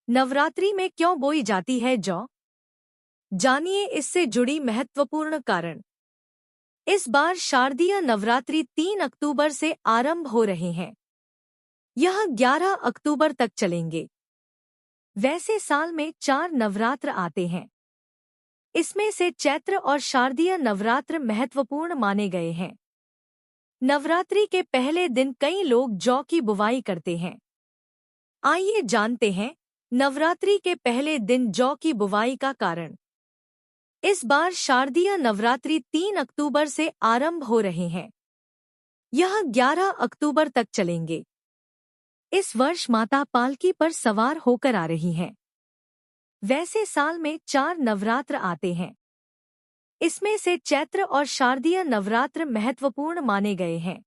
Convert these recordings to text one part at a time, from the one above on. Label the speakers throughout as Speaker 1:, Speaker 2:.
Speaker 1: नवरात्रि में क्यों बोई जाती है जौ? जानिए इससे जुड़ी महत्वपूर्ण कारण। इस बार शारदीय नवरात्रि 3 अक्टूबर से आरंभ हो रहे हैं। यह 11 अक्टूबर तक चलेंगे। वैसे साल में 4 नवरात्र आते हैं। इसमें से चैत्र और शारदीय नवरात्र महत्वपूर्ण माने गए हैं। नवरात्रि के पहले दिन कई लोग जौ की बुवाई करते हैं। आइए जानते हैं नवरात्रि के पहले दिन जौ की बुवाई का कारण। इस बार शारदीय नवरात्रि 3 अक्टूबर से आरंभ हो रहे हैं। यह 11 अक्टूबर तक चलेंगे। इस वर्ष माता पालकी पर सवार होकर आ रही हैं। वैसे साल में 4 नवरात्र आते हैं। इसमें से चैत्र और शारदीय नवरात्र महत्वपूर्ण माने गए हैं।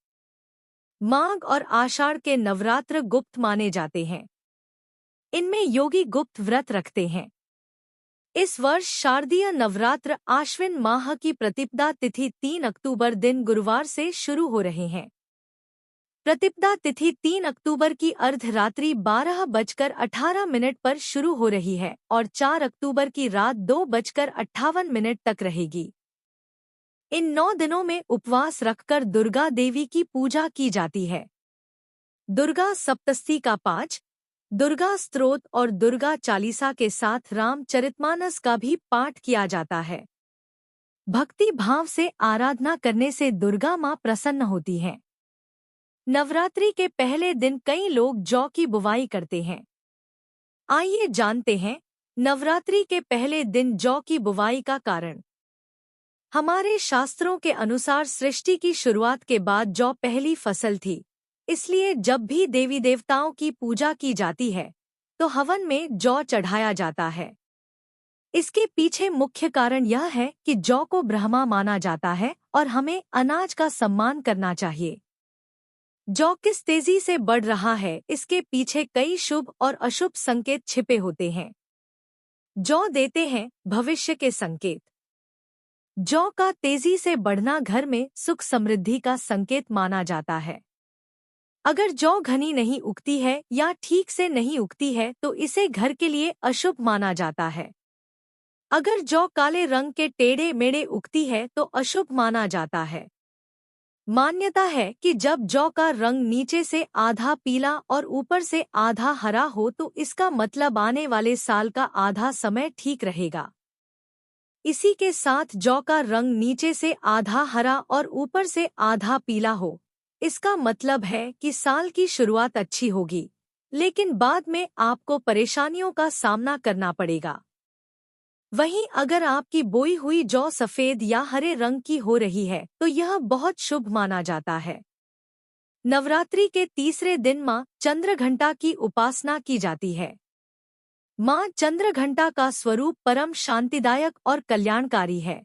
Speaker 1: माघ और आषाढ़ के नवरात्र गुप्त माने जाते हैं। इनमें योगी गुप्त व्रत रखते हैं। इस वर्ष शारदीय नवरात्र आश्विन माह की प्रतिपदा तिथि 3 अक्टूबर दिन गुरुवार से शुरू हो रहे हैं। प्रतिपदा तिथि 3 अक्टूबर की अर्धरात्रि 12:18 पर शुरू हो रही है और 4 अक्टूबर की रात 2:58 तक रहेगी। इन 9 दिनों में उपवास रखकर दुर्गा देवी की पूजा की जाती है। दुर्गा सप्तशती का 5, दुर्गा स्तोत्र और दुर्गा चालीसा के साथ रामचरितमानस का भी पाठ किया जाता है। भक्ति भाव से आराधना करने से दुर्गा माँ प्रसन्न होती हैं। नवरात्रि के पहले दिन कई लोग जौ की बुवाई करते हैं। आइए जानते हैं नवरात्रि के पहले दिन जौ की बुवाई का कारण। हमारे शास्त्रों के अनुसार सृष्टि की शुरुआत के बाद जौ पहली फसल थी। इसलिए जब भी देवी देवताओं की पूजा की जाती है तो हवन में जौ चढ़ाया जाता है। इसके पीछे मुख्य कारण यह है कि जौ को ब्रह्मा माना जाता है और हमें अनाज का सम्मान करना चाहिए। जौ किस तेजी से बढ़ रहा है, इसके पीछे कई शुभ और अशुभ संकेत छिपे होते हैं। जौ देते हैं भविष्य के संकेत। जौ का तेजी से बढ़ना घर में सुख समृद्धि का संकेत माना जाता है। अगर जौ घनी नहीं उगती है या ठीक से नहीं उगती है तो इसे घर के लिए अशुभ माना जाता है। अगर जौ काले रंग के टेढ़े मेढ़े उगती है तो अशुभ माना जाता है। मान्यता है कि जब जौ का रंग नीचे से आधा पीला और ऊपर से आधा हरा हो तो इसका मतलब आने वाले साल का आधा समय ठीक रहेगा। इसी के साथ जौ का रंग नीचे से आधा हरा और ऊपर से आधा पीला हो, इसका मतलब है कि साल की शुरुआत अच्छी होगी, लेकिन बाद में आपको परेशानियों का सामना करना पड़ेगा। वहीं अगर आपकी बोई हुई जौ सफेद या हरे रंग की हो रही है तो यह बहुत शुभ माना जाता है। नवरात्रि के तीसरे दिन मां चंद्रघंटा की उपासना की जाती है। मां चंद्रघंटा का स्वरूप परम शांतिदायक और कल्याणकारी है।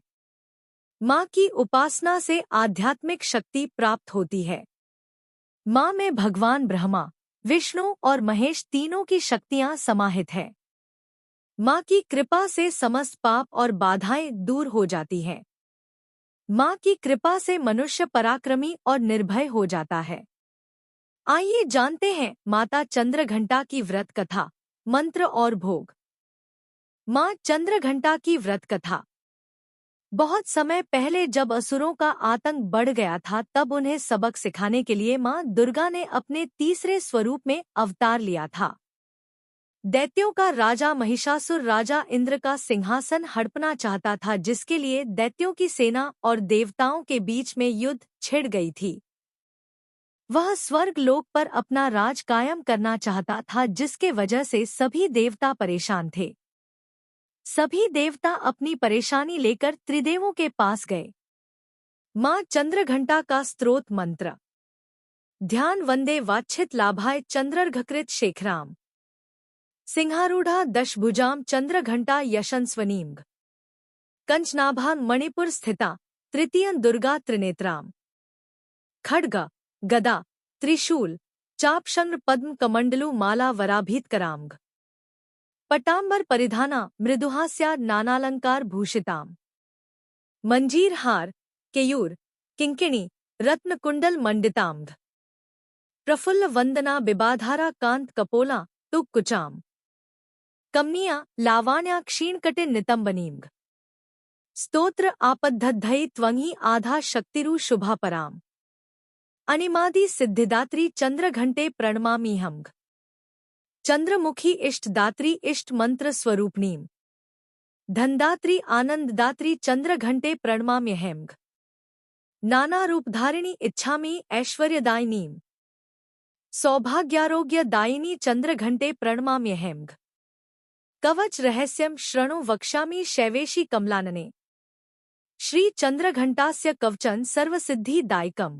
Speaker 1: मां की उपासना से आध्यात्मिक शक्ति प्राप्त होती है। मां में भगवान ब्रह्मा, विष्णु और महेश तीनों की शक्तियां समाहित है। मां की कृपा से समस्त पाप और बाधाएं दूर हो जाती हैं। मां की कृपा से मनुष्य पराक्रमी और निर्भय हो जाता है। आइए जानते हैं माता चंद्रघंटा की व्रत कथा, मंत्र और भोग। मां चंद्रघंटा की व्रत कथा। बहुत समय पहले जब असुरों का आतंक बढ़ गया था तब उन्हें सबक सिखाने के लिए मां दुर्गा ने अपने तीसरे स्वरूप में अवतार लिया था। दैत्यों का राजा महिषासुर राजा इंद्र का सिंहासन हड़पना चाहता था, जिसके लिए दैत्यों की सेना और देवताओं के बीच में युद्ध छिड़ गई थी। वह स्वर्ग लोक पर अपना राज कायम करना चाहता था, जिसके वजह से सभी देवता परेशान थे। सभी देवता अपनी परेशानी लेकर त्रिदेवों के पास गए। मां चंद्रघंटा का स्तोत्र मंत्र। ध्यान वंदे वाच्छित लाभाय चंद्रर्घकृत शेखराम सिंहारूढ़ा दशभुजाम चंद्रघंटा यशंस्वनीम कंचनाभां मणिपुर स्थिता तृतीयं दुर्गा त्रिनेत्राम खड्ग गदा त्रिशूल चापशंग्र पद्म कमंडलु माला वराभीतकरांग पटांबर परिधाना मृदुहास्या नानालंकार भूषिताम मंजीर हार केयूर किंकिणी रत्न कुंडल मंडितांग प्रफुल्ल वंदना बिबाधारा कांत कपोला तुक कुचाम कम्निया लावाण्या क्षीणकटे नितंबनींग स्तोत्र आपद्धद्धयि त्वंहि आधा शक्तिरु शुभापराम अनिमादि सिद्धिदात्री चंद्रघंटे प्रणमामीहंग चंद्रमुखी इष्टदात्री इष्ट मंत्र स्वरूपनीम धनदात्री आनंददात्री चंद्रघंटे प्रणमाम्यहंग नाना रूपधारिणी इच्छामि ऐश्वर्यदायिनीम सौभाग्यारोग्यदायिनी चंद्रघंटे प्रणमाम्यहंग कवच रहस्यम शृणु वक्ष्यामि शैवेशी कमलानने श्री चंद्रघंटास्य कवचन सर्वसिद्धिदायकं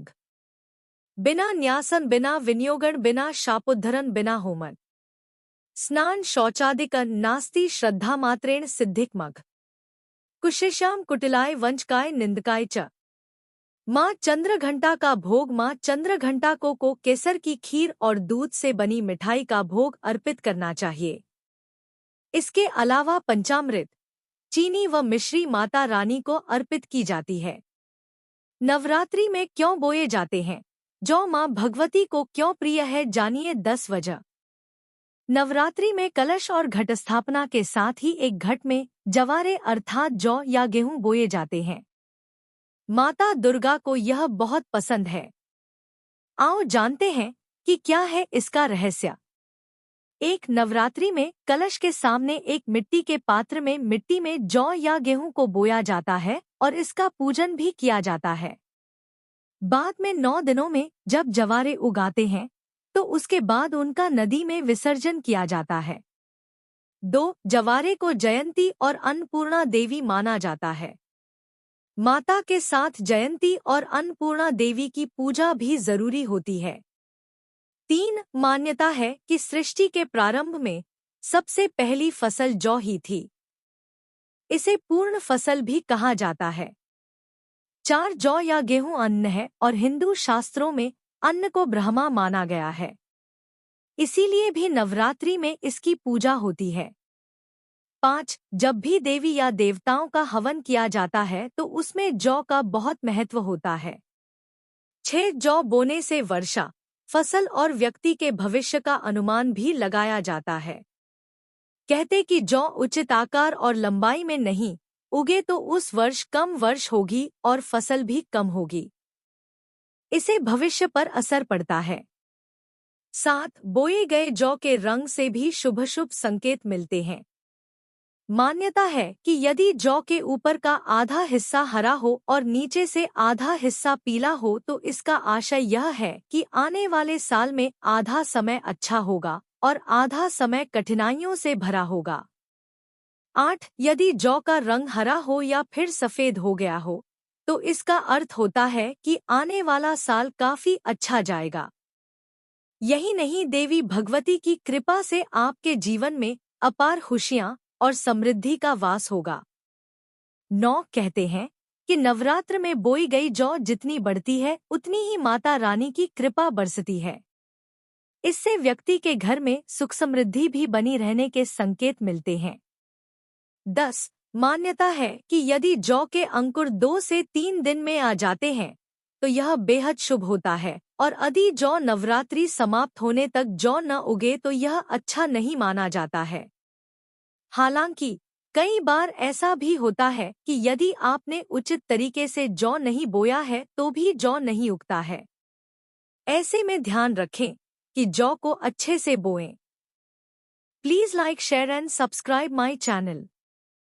Speaker 1: बिना न्यासन बिना विनियोगन बिना शापोद्धरन बिना होमन स्नान शौचादिकन नास्ति श्रद्धा मात्रेण सिद्धिकमग कुशिष्याम कुटिलाय वंचकाय निंदकाय च माँ चंद्रघंटा का भोग। माँ चंद्रघंटा को केसर की खीर और दूध से बनी मिठाई का भोग अर्पित करना चाहिए। इसके अलावा पंचामृत, चीनी व मिश्री माता रानी को अर्पित की जाती है। नवरात्रि में क्यों बोए जाते हैं जौ? माँ भगवती को क्यों प्रिय है, जानिए 10 वजह। नवरात्रि में कलश और घट स्थापना के साथ ही एक घट में जवारे अर्थात जौ या गेहूं बोए जाते हैं। माता दुर्गा को यह बहुत पसंद है। आओ जानते हैं कि क्या है इसका रहस्य। एक नवरात्रि में कलश के सामने एक मिट्टी के पात्र में मिट्टी में जौ या गेहूं को बोया जाता है और इसका पूजन भी किया जाता है। बाद में 9 दिनों में जब जवारे उगाते हैं तो उसके बाद उनका नदी में विसर्जन किया जाता है। 2. जवारे को जयंती और अन्नपूर्णा देवी माना जाता है। माता के साथ जयंती और अन्नपूर्णा देवी की पूजा भी जरूरी होती है। 3. मान्यता है कि सृष्टि के प्रारंभ में सबसे पहली फसल जौ ही थी। इसे पूर्ण फसल भी कहा जाता है। 4. जौ या गेहूं अन्न है और हिंदू शास्त्रों में अन्न को ब्रह्मा माना गया है, इसीलिए भी नवरात्रि में इसकी पूजा होती है। 5. जब भी देवी या देवताओं का हवन किया जाता है तो उसमें जौ का बहुत महत्व होता है। 6. जौ बोने से वर्षा, फसल और व्यक्ति के भविष्य का अनुमान भी लगाया जाता है। कहते कि जौ उचित आकार और लंबाई में नहीं उगे तो उस वर्ष कम वर्ष होगी और फसल भी कम होगी, इसे भविष्य पर असर पड़ता है। 7. बोए गए जौ के रंग से भी शुभ शुभ संकेत मिलते हैं। मान्यता है कि यदि जौ के ऊपर का आधा हिस्सा हरा हो और नीचे से आधा हिस्सा पीला हो तो इसका आशय यह है कि आने वाले साल में आधा समय अच्छा होगा और आधा समय कठिनाइयों से भरा होगा। 8. यदि जौ का रंग हरा हो या फिर सफेद हो गया हो तो इसका अर्थ होता है कि आने वाला साल काफी अच्छा जाएगा। यही नहीं, देवी भगवती की कृपा से आपके जीवन में अपार खुशियां और समृद्धि का वास होगा। 9. कहते हैं कि नवरात्र में बोई गई जौ जितनी बढ़ती है उतनी ही माता रानी की कृपा बरसती है। इससे व्यक्ति के घर में सुख समृद्धि भी बनी रहने के संकेत मिलते हैं। 10. मान्यता है कि यदि जौ के अंकुर 2 से 3 दिन में आ जाते हैं तो यह बेहद शुभ होता है और यदि जौ नवरात्रि समाप्त होने तक जौ न उगे तो यह अच्छा नहीं माना जाता है। हालांकि कई बार ऐसा भी होता है कि यदि आपने उचित तरीके से जौ नहीं बोया है तो भी जौ नहीं उगता है। ऐसे में ध्यान रखें कि जौ को अच्छे से बोएं। Please like, share and subscribe my channel.